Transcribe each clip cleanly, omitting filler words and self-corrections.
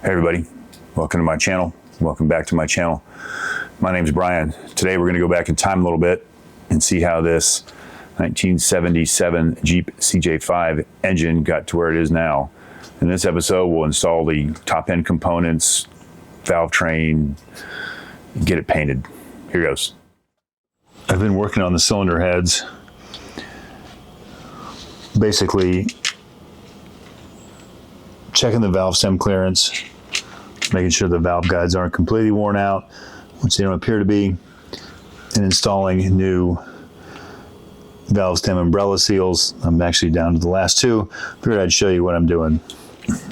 Hey everybody, welcome to my channel. Welcome back to my channel. My name's Brian. Today we're going to go back in time a little bit and see how this 1977 Jeep CJ-5 engine got to where it is now. In this episode, we'll install the top end components, valve train, get it painted. Here goes. I've been working on the cylinder heads. Basically, checking the valve stem clearance, making sure the valve guides aren't completely worn out, which they don't appear to be, and installing new valve stem umbrella seals. I'm actually down to the last two. Figured I'd show you what I'm doing.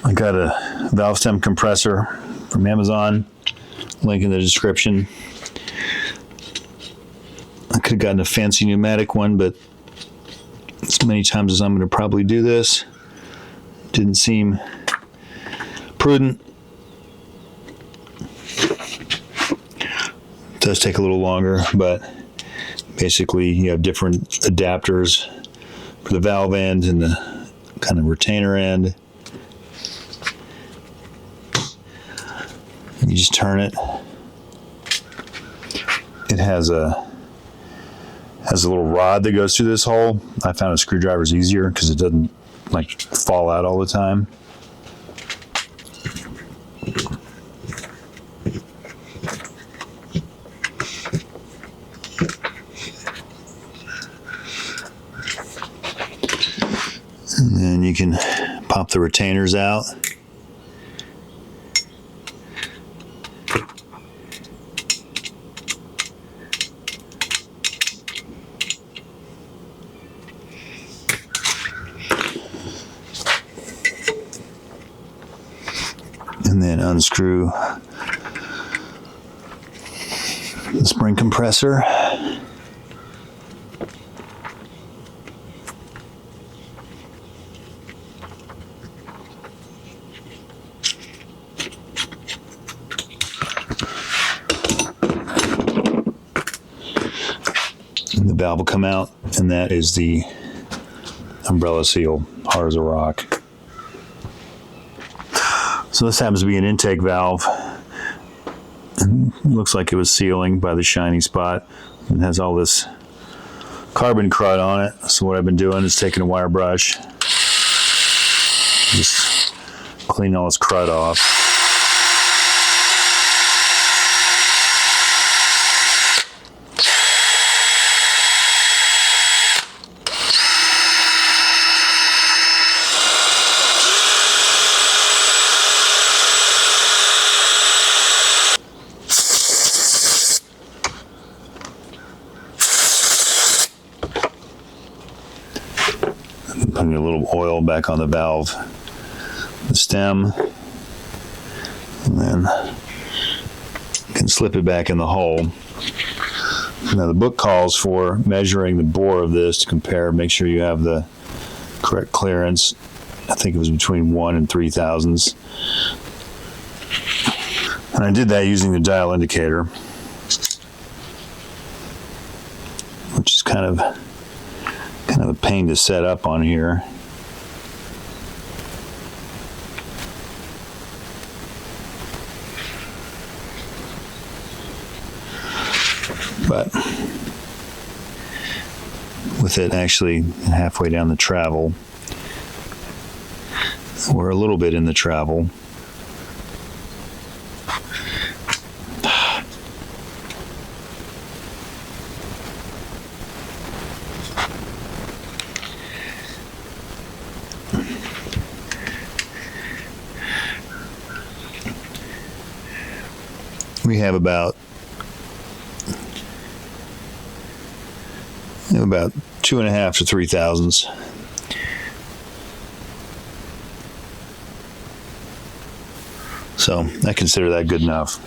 I got a valve stem compressor from Amazon, link in the description. I could have gotten a fancy pneumatic one, but as many times as I'm going to probably do this, didn't seem prudent. It does take a little longer, but basically you have different adapters for the valve end and the kind of retainer end. And you just turn it. It has a little rod that goes through this hole. I found a screwdriver is easier because it doesn't like fall out all the time. And then you can pop the retainers out. And then unscrew the spring compressor. And the valve will come out, and that is the umbrella seal, hard as a rock. So this happens to be an intake valve. It looks like it was sealing by the shiny spot. It has all this carbon crud on it. So what I've been doing is taking a wire brush, just cleaning all this crud off. Putting a little oil back on the valve, the stem, and then you can slip it back in the hole. Now the book calls for measuring the bore of this to compare, make sure you have the correct clearance. I think it was between 1 and 3 thousandths. And I did that using the dial indicator, which is kind of a pain to set up on here. But with it actually halfway down the travel, or a little bit in the travel, we have about 2.5 to 3 thousandths. So I consider that good enough.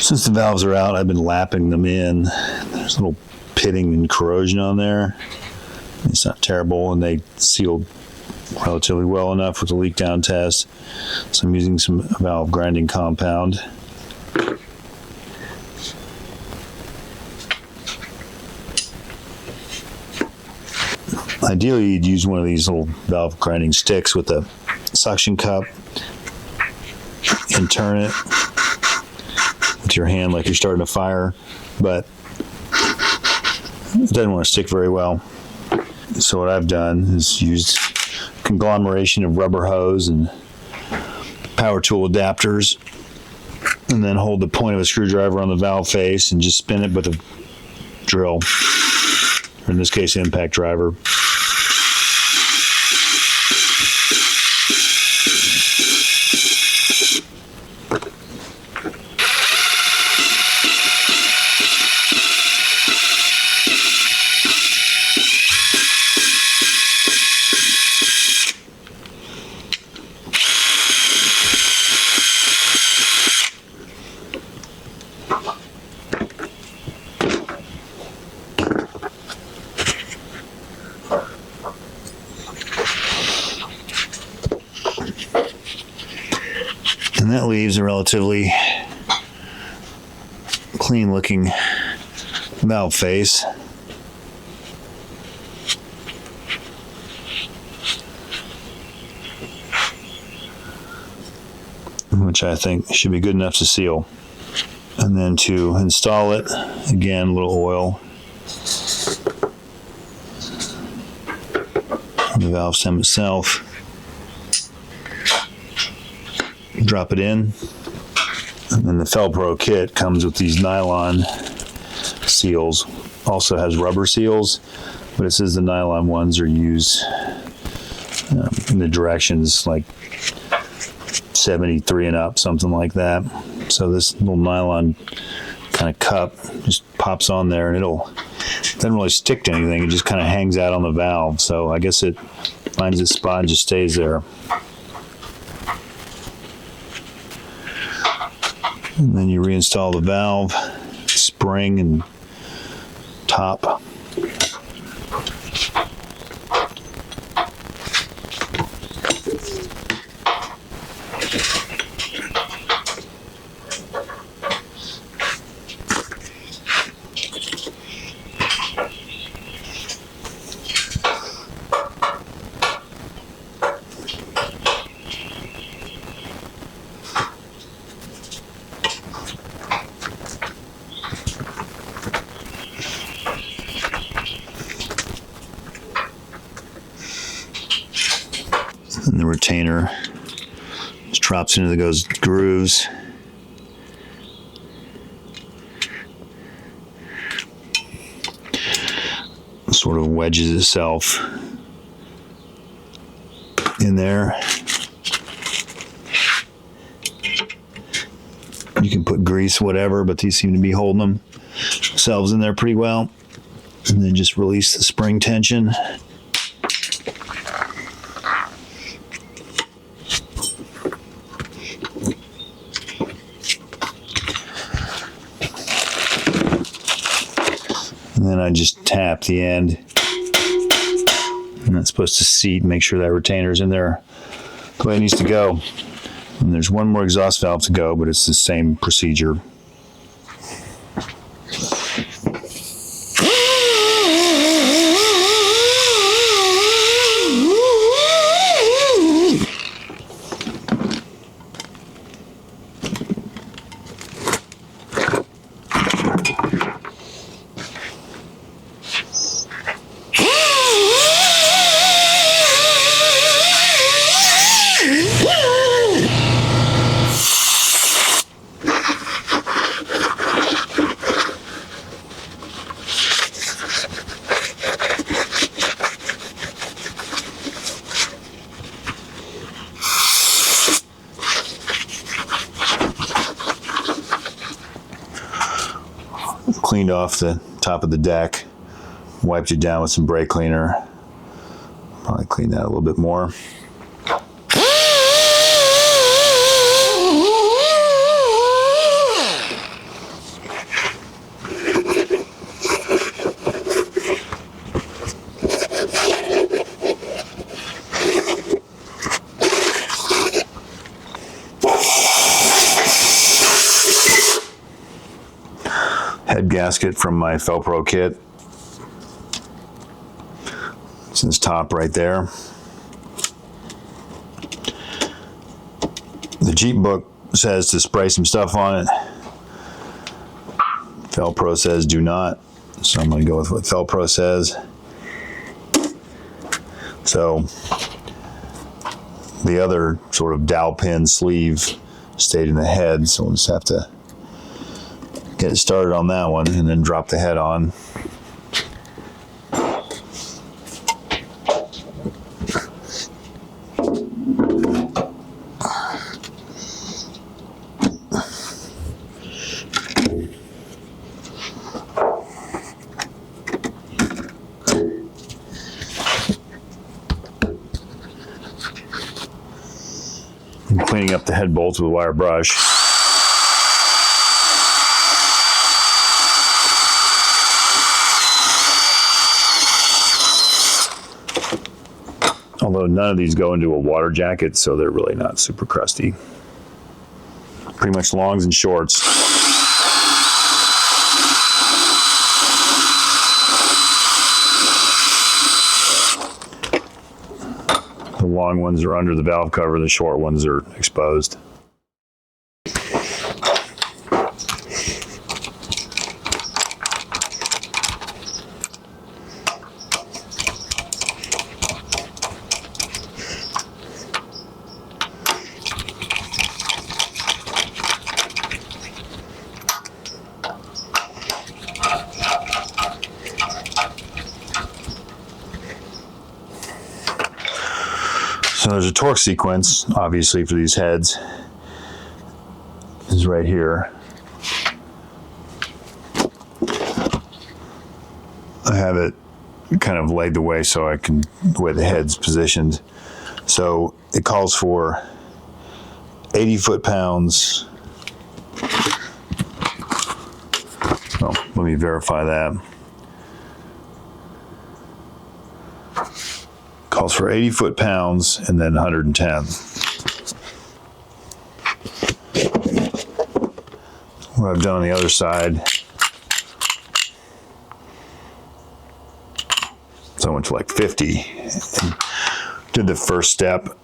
Since the valves are out, I've been lapping them in. There's a little pitting and corrosion on there. It's not terrible, and they sealed relatively well enough with the leak down test. So I'm using some valve grinding compound. Ideally, you'd use one of these little valve grinding sticks with a suction cup and turn it with your hand like you're starting a fire, but it doesn't want to stick very well. So what I've done is used conglomeration of rubber hose and power tool adapters, and then hold the point of a screwdriver on the valve face and just spin it with a drill, or in this case, impact driver. And that leaves a relatively clean looking valve face. Which I think should be good enough to seal. And then to install it, again, a little oil on the valve stem itself. Drop it in, and then the Felpro kit comes with these nylon seals. Also has rubber seals, but it says the nylon ones are used in the directions like 73 and up, something like that. So this little nylon kind of cup just pops on there, and doesn't really stick to anything. It just kind of hangs out on the valve. So I guess it finds its spot and just stays there. And then you reinstall the valve, spring and top. And the retainer just drops into those grooves. Sort of wedges itself in there. You can put grease, whatever, but these seem to be holding themselves in there pretty well. And then just release the spring tension. And then I just tap the end, and that's supposed to seat and make sure that retainer is in there the way it needs to go. And there's one more exhaust valve to go, but it's the same procedure. Cleaned off the top of the deck, wiped it down with some brake cleaner. Probably clean that a little bit more. Head gasket from my Felpro kit. It's this top right there. The Jeep book says to spray some stuff on it. Felpro says do not. So I'm going to go with what Felpro says. So the other sort of dowel pin sleeve stayed in the head, so we'll just have to get it started on that one and then drop the head on. I'm cleaning up the head bolts with a wire brush. Although none of these go into a water jacket, so they're really not super crusty. Pretty much longs and shorts. The long ones are under the valve cover, the short ones are exposed. So there's a torque sequence, obviously, for these heads. This is right here. I have it kind of laid the way so I can, the way the head's positioned. So it calls for 80 foot-pounds. Oh, let me verify that. Calls for 80 foot-pounds and then 110. What I've done on the other side, so I went to like 50 and did the first step.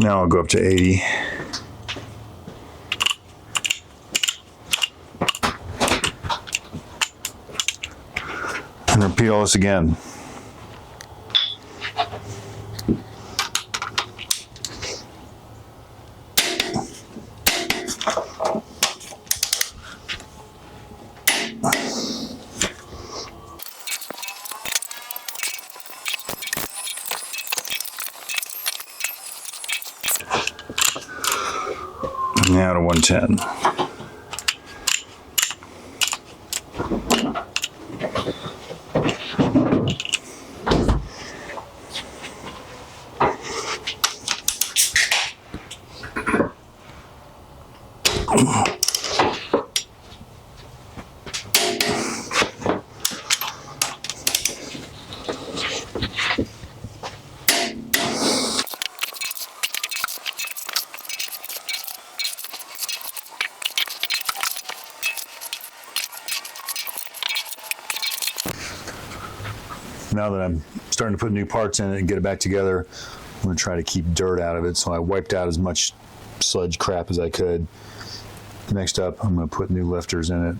Now I'll go up to 80. And repeat all this again. Now to 110. Now that I'm starting to put new parts in it and get it back together, I'm going to try to keep dirt out of it. So I wiped out as much sludge crap as I could. Next up, I'm going to put new lifters in it.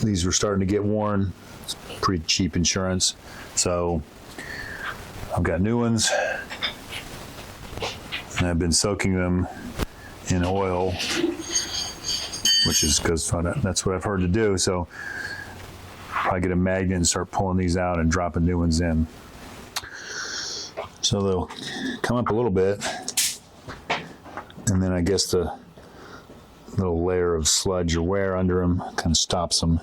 These were starting to get worn. It's pretty cheap insurance. So I've got new ones, and I've been soaking them in oil, which is because that's what I've heard to do. So probably get a magnet and start pulling these out and dropping new ones in. So they'll come up a little bit, and then I guess the little layer of sludge or wear under them kind of stops them.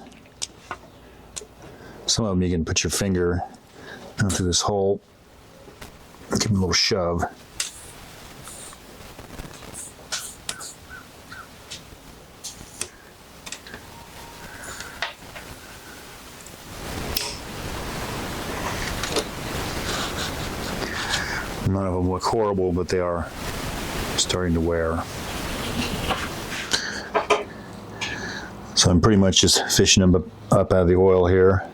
Some of them you can put your finger down through this hole, give them a little shove. None of them look horrible, but they are starting to wear. So I'm pretty much just fishing them up out of the oil here.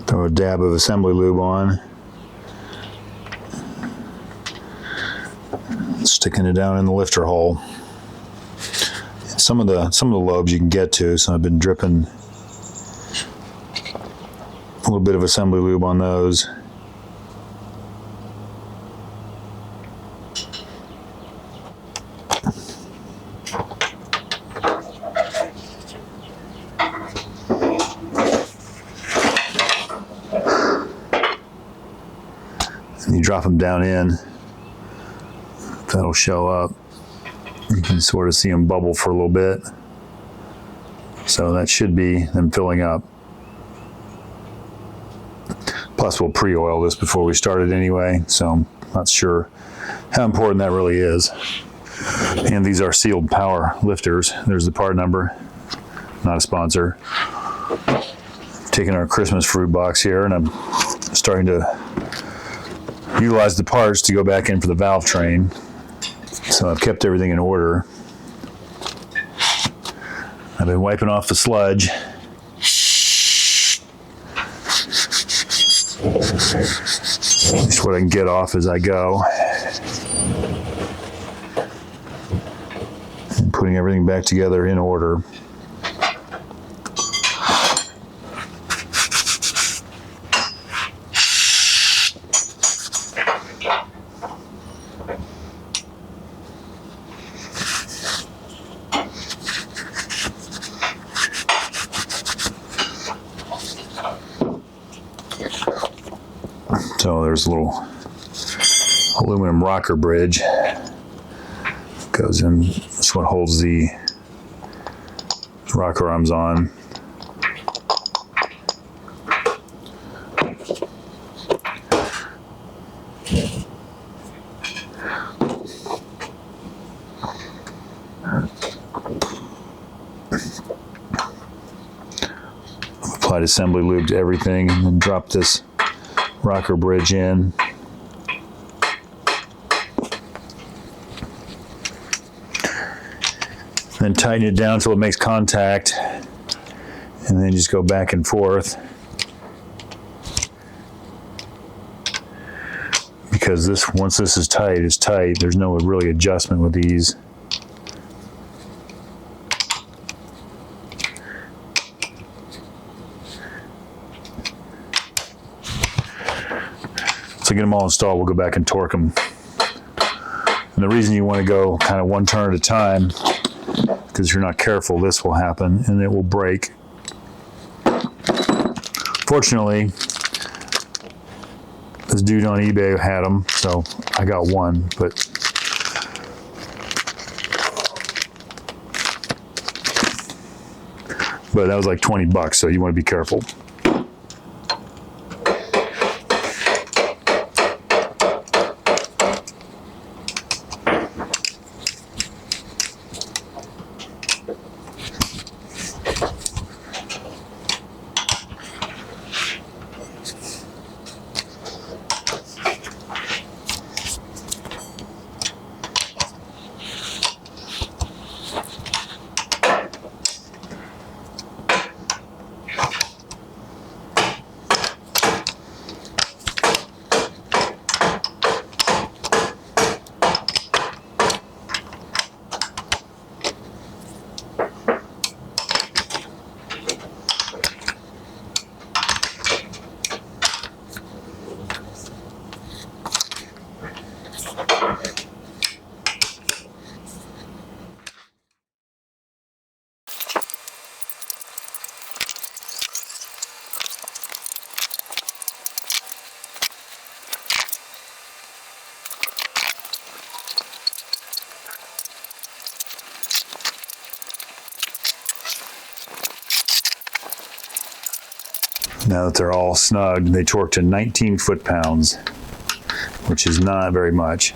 Throw a dab of assembly lube on. Sticking it down in the lifter hole. Some of the lobes you can get to, so I've been dripping a little bit of assembly lube on those. And you drop them down in, that'll show up. You can sort of see them bubble for a little bit. So that should be them filling up. Plus we'll pre-oil this before we start it anyway, so I'm not sure how important that really is. And these are sealed power lifters. There's the part number, not a sponsor. Taking our Christmas fruit box here, and I'm starting to utilize the parts to go back in for the valve train. So I've kept everything in order. I've been wiping off the sludge. At least what I can get off as I go. And putting everything back together in order. So there's a little aluminum rocker bridge. Goes in, that's what holds the rocker arms on. Applied assembly lube to everything and then drop this rocker bridge in. Then tighten it down until it makes contact, and then just go back and forth. Because this, once this is tight, it's tight. There's no really adjustment with these. So get them all installed, we'll go back and torque them. And the reason you want to go kind of one turn at a time, because if you're not careful, this will happen and it will break. Fortunately, this dude on eBay had them, so I got one, but that was like 20 bucks, so you want to be careful. Now that they're all snug, they torque to 19 foot-pounds, which is not very much.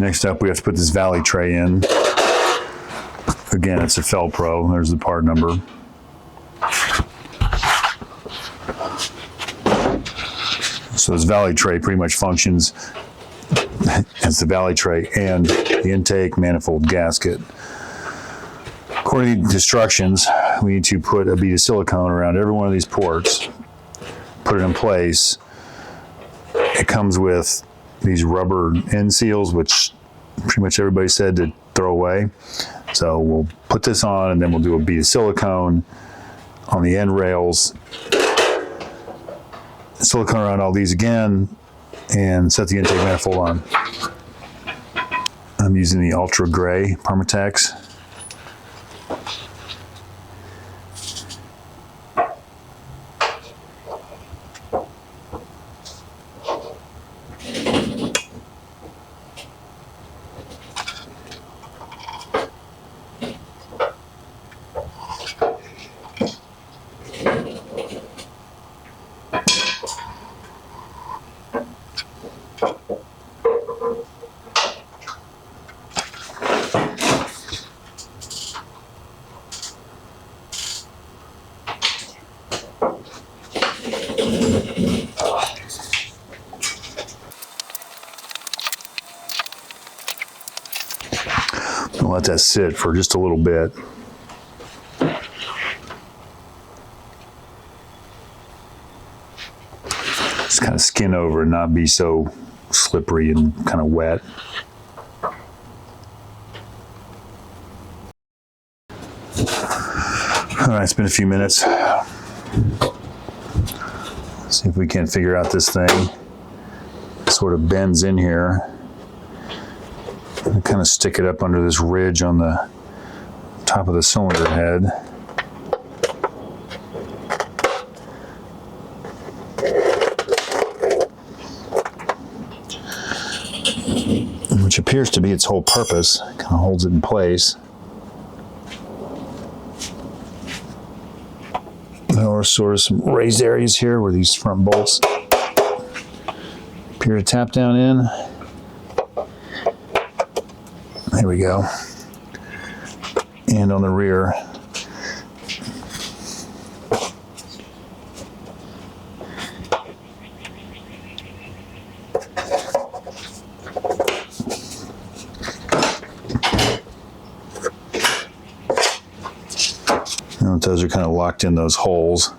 Next up, we have to put this valley tray in. Again, it's a Fel-Pro. There's the part number. So this valley tray pretty much functions as the valley tray and the intake manifold gasket. According to instructions, we need to put a bead of silicone around every one of these ports, put it in place. It comes with these rubber end seals, which pretty much everybody said to throw away. So we'll put this on, and then we'll do a bead of silicone on the end rails, silicone around all these again, and set the intake manifold on. I'm using the Ultra Gray Permatex. I'll let that sit for just a little bit. Just kind of skin over and not be so slippery and kind of wet. All right, it's been a few minutes. See if we can figure out this thing. It sort of bends in here. And kind of stick it up under this ridge on the top of the cylinder head. Which appears to be its whole purpose. It kind of holds it in place. There are sort of some raised areas here where these front bolts appear to tap down in. There we go. And on the rear, those are kind of locked in those holes.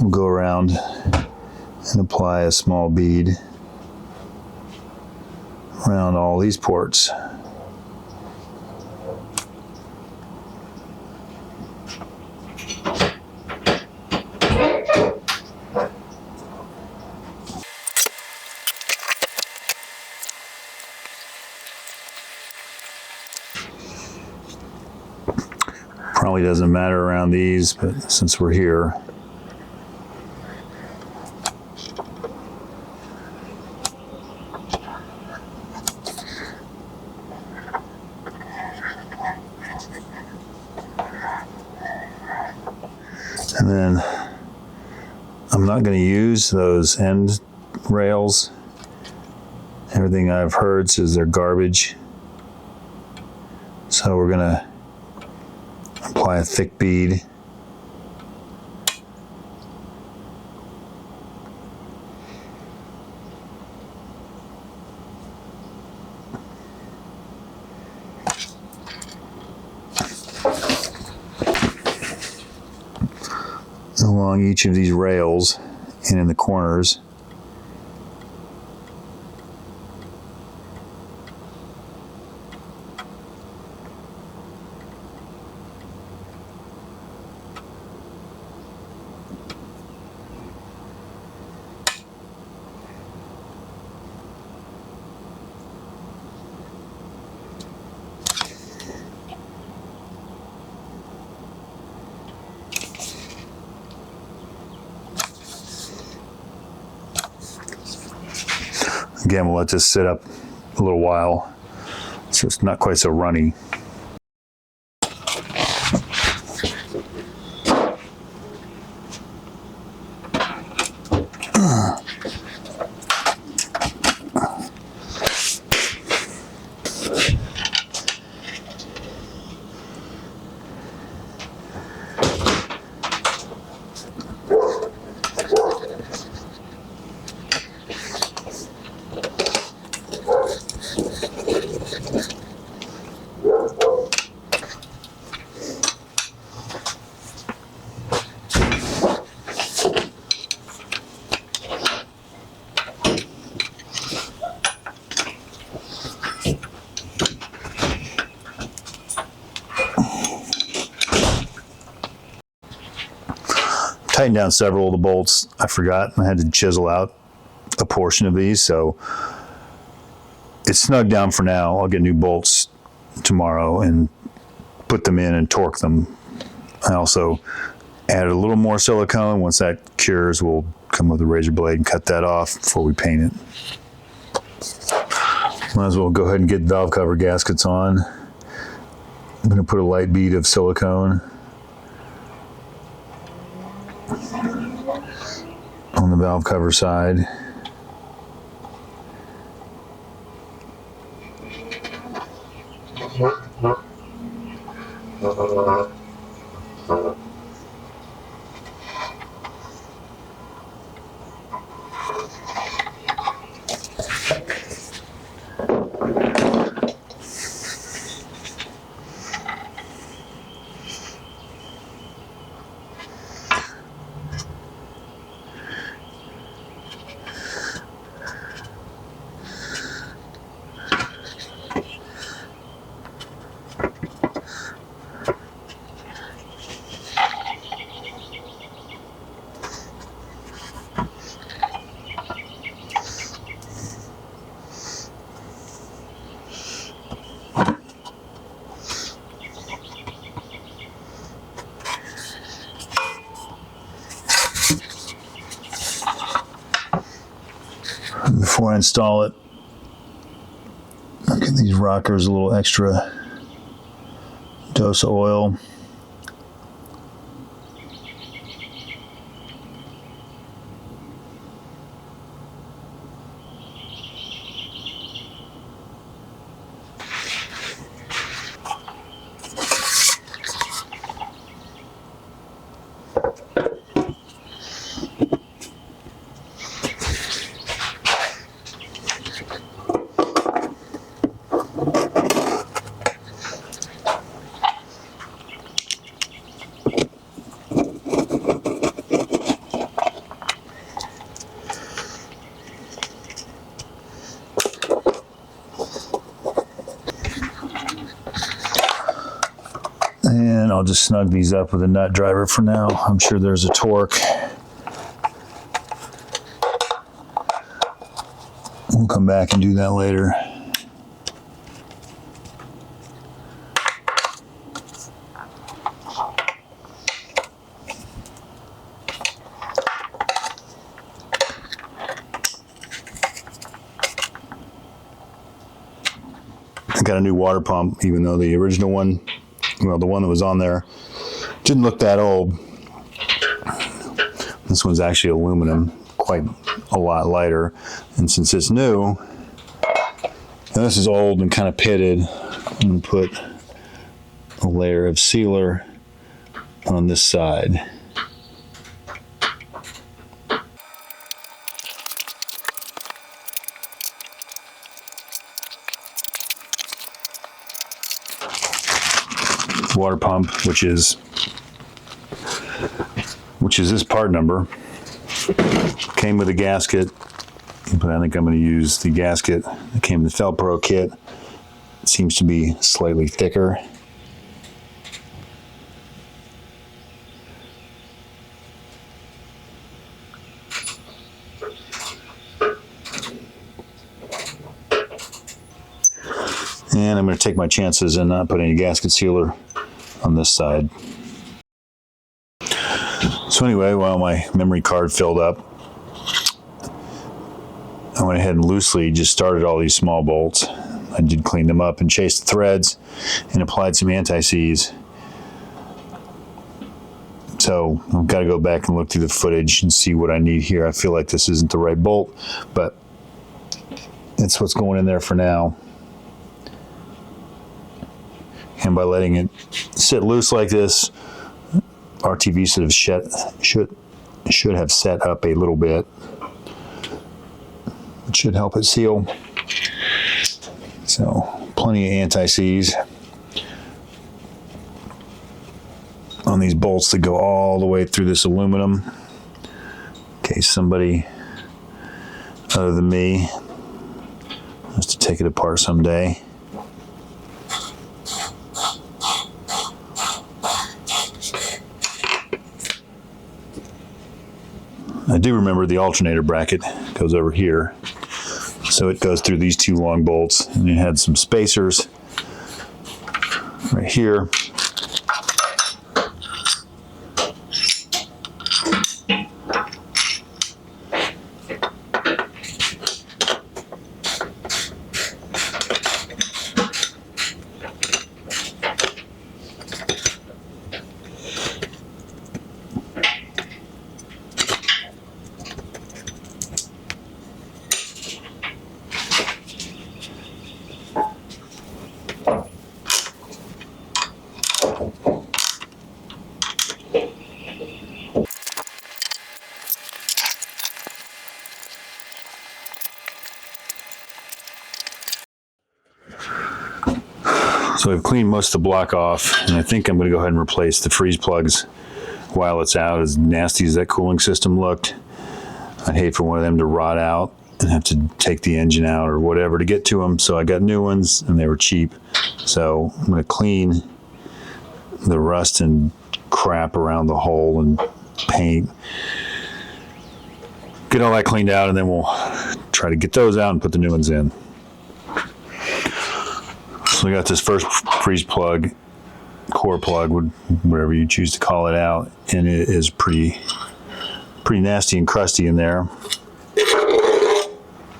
We'll go around and apply a small bead around all these ports. Probably doesn't matter around these, but since we're here, and then I'm not going to use those end rails. Everything I've heard says they're garbage, so we're going to apply a thick bead. Along each of these rails and in the corners. Again, we'll let this sit up a little while so it's not quite so runny. tightened down several of the bolts. I forgot. I had to chisel out a portion of these, so it's snug down for now. I'll get new bolts tomorrow and put them in and torque them. I also added a little more silicone. Once that cures, we'll come with a razor blade and cut that off before we paint it. Might as well go ahead and get valve cover gaskets on. I'm going to put a light bead of silicone on the valve cover side. Before I install it, I'll give these rockers a little extra dose of oil. And I'll just snug these up with a nut driver for now. I'm sure there's a torque. We'll come back and do that later. I got a new water pump, even though the original one, well, the one that was on there didn't look that old. This one's actually aluminum, quite a lot lighter. And since it's new, and this is old and kind of pitted, I'm going to put a layer of sealer on this side. Water pump, which is this part number, came with a gasket, but I think I'm going to use the gasket that came in the Felpro kit. It seems to be slightly thicker. And I'm going to take my chances and not put any gasket sealer on this side. So anyway, while my memory card filled up, I went ahead and loosely just started all these small bolts. I did clean them up and chase the threads and applied some anti-seize. So I've got to go back and look through the footage and see what I need here. I feel like this isn't the right bolt, but it's what's going in there for now. And by letting it sit loose like this, RTV should have set up a little bit. It should help it seal. So plenty of anti-seize on these bolts that go all the way through this aluminum, in case somebody other than me has to take it apart someday. do remember the alternator bracket goes over here. So it goes through these two long bolts, and it had some spacers right here. So I've cleaned most of the block off, and I think I'm going to go ahead and replace the freeze plugs while it's out. As nasty as that cooling system looked, I'd hate for one of them to rot out and have to take the engine out or whatever to get to them. So I got new ones, and they were cheap. So I'm going to clean the rust and crap around the hole and paint. Get all that cleaned out, and then we'll try to get those out and put the new ones in. So we got this first freeze plug, core plug, whatever you choose to call it, out, and it is pretty nasty and crusty in there.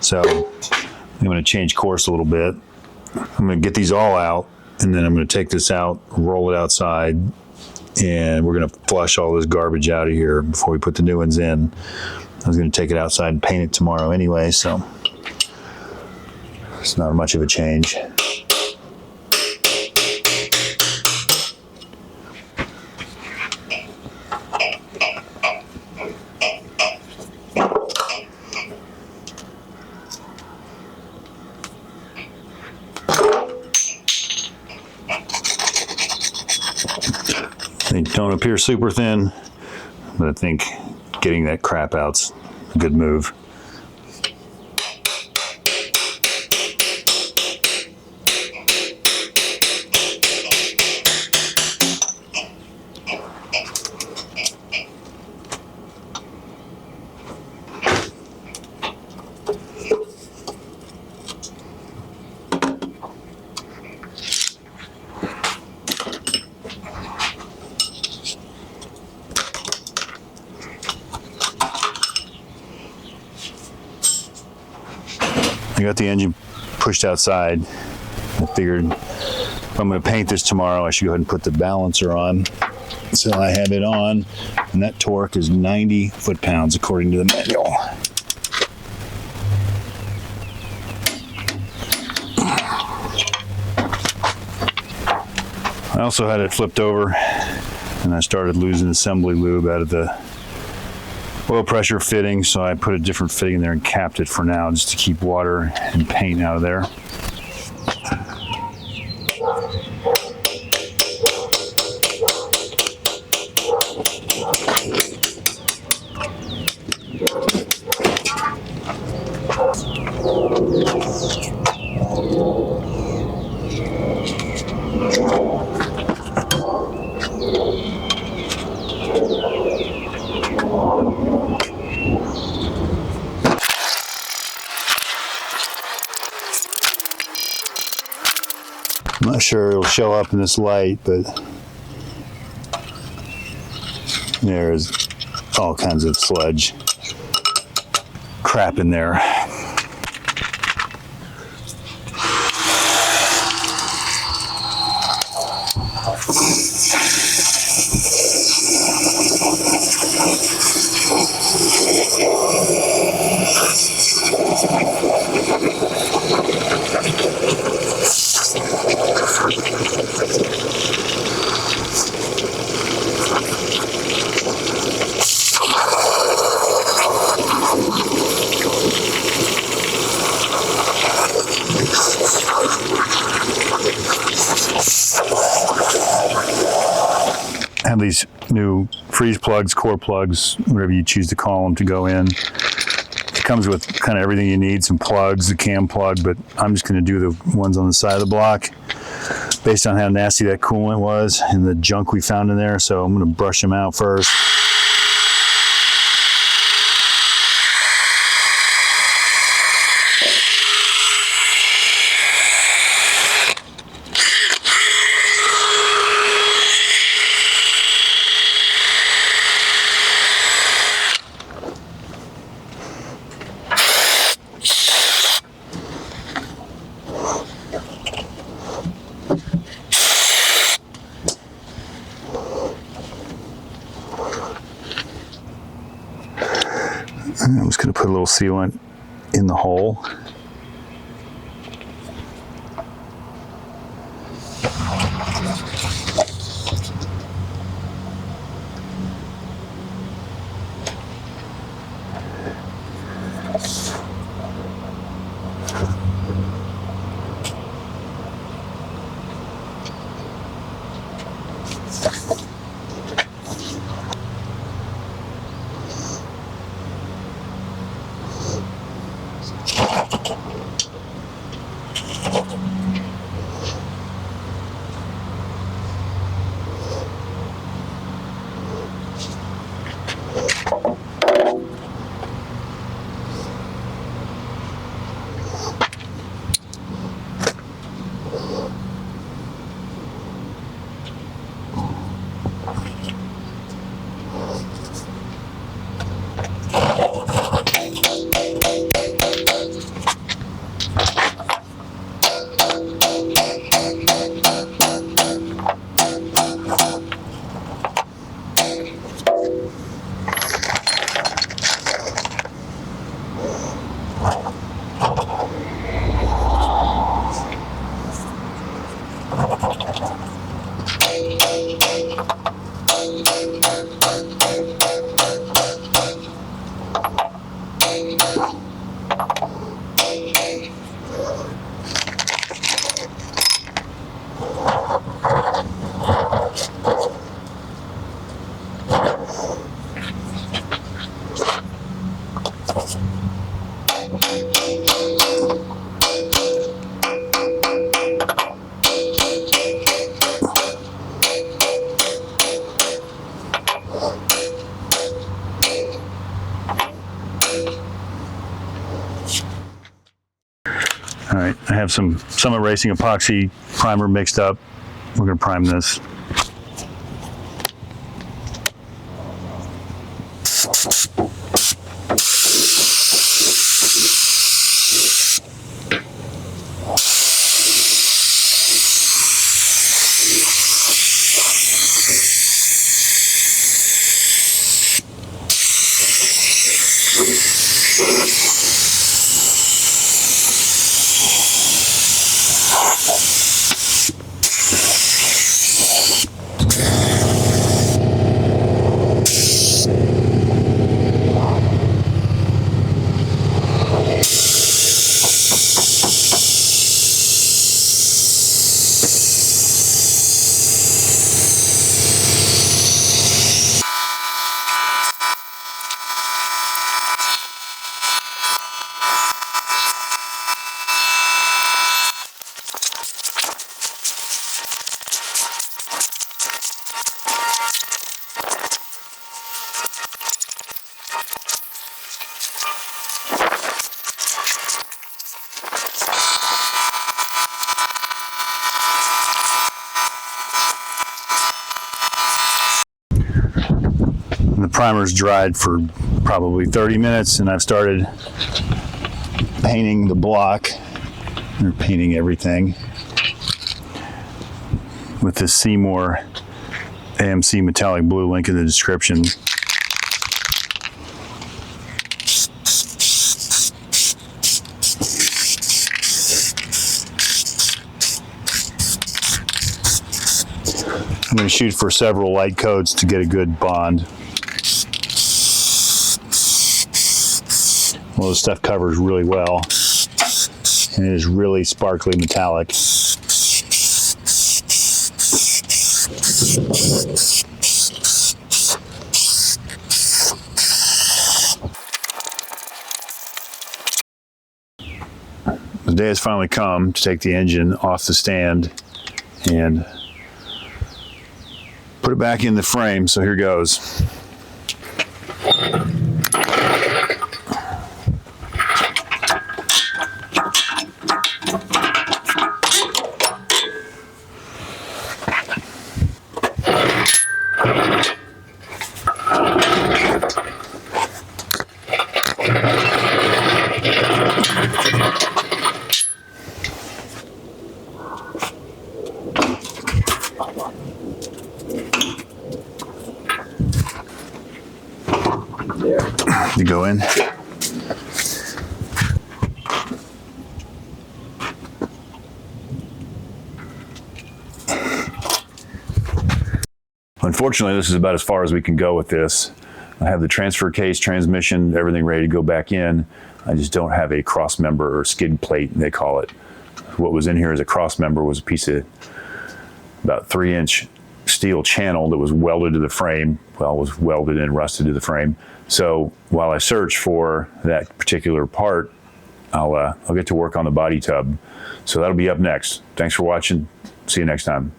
So I'm going to change course a little bit. I'm going to get these all out, and then I'm going to take this out, roll it outside, and we're going to flush all this garbage out of here before we put the new ones in. I was going to take it outside and paint it tomorrow anyway, so it's not much of a change. They don't appear super thin, but I think getting that crap out's a good move. I got the engine pushed outside. I figured if I'm going to paint this tomorrow, I should go ahead and put the balancer on. So I have it on, and that torque is 90 foot-pounds according to the manual. I also had it flipped over, and I started losing assembly lube out of the oil pressure fitting, so I put a different fitting in there and capped it for now just to keep water and paint out of there. I'm not sure it'll show up in this light, but there's all kinds of sludge crap in there. Have these new freeze plugs, core plugs, whatever you choose to call them, to go in. It comes with kind of everything you need, some plugs, a cam plug, but I'm just going to do the ones on the side of the block based on how nasty that coolant was and the junk we found in there. So I'm going to brush them out first. I'm just going to put a little sealant in the hole. All right, I have some Summit Racing epoxy primer mixed up. We're going to prime this. The primer's dried for probably 30 minutes and I've started painting the block, or painting everything, with this Seymour AMC metallic blue, link in the description. I'm going to shoot for several light coats to get a good bond. Well, this stuff covers really well, and it is really sparkly metallic. The day has finally come to take the engine off the stand and put it back in the frame, so here goes. To go in. Unfortunately, this is about as far as we can go with this. I have the transfer case, transmission, everything ready to go back in. I just don't have a cross member or skid plate, they call it. What was in here as a cross member was a piece of about 3-inch steel channel that was welded to the frame. Well, was welded and rusted to the frame. So while I search for that particular part, I'll get to work on the body tub. So that'll be up next. Thanks for watching. See you next time.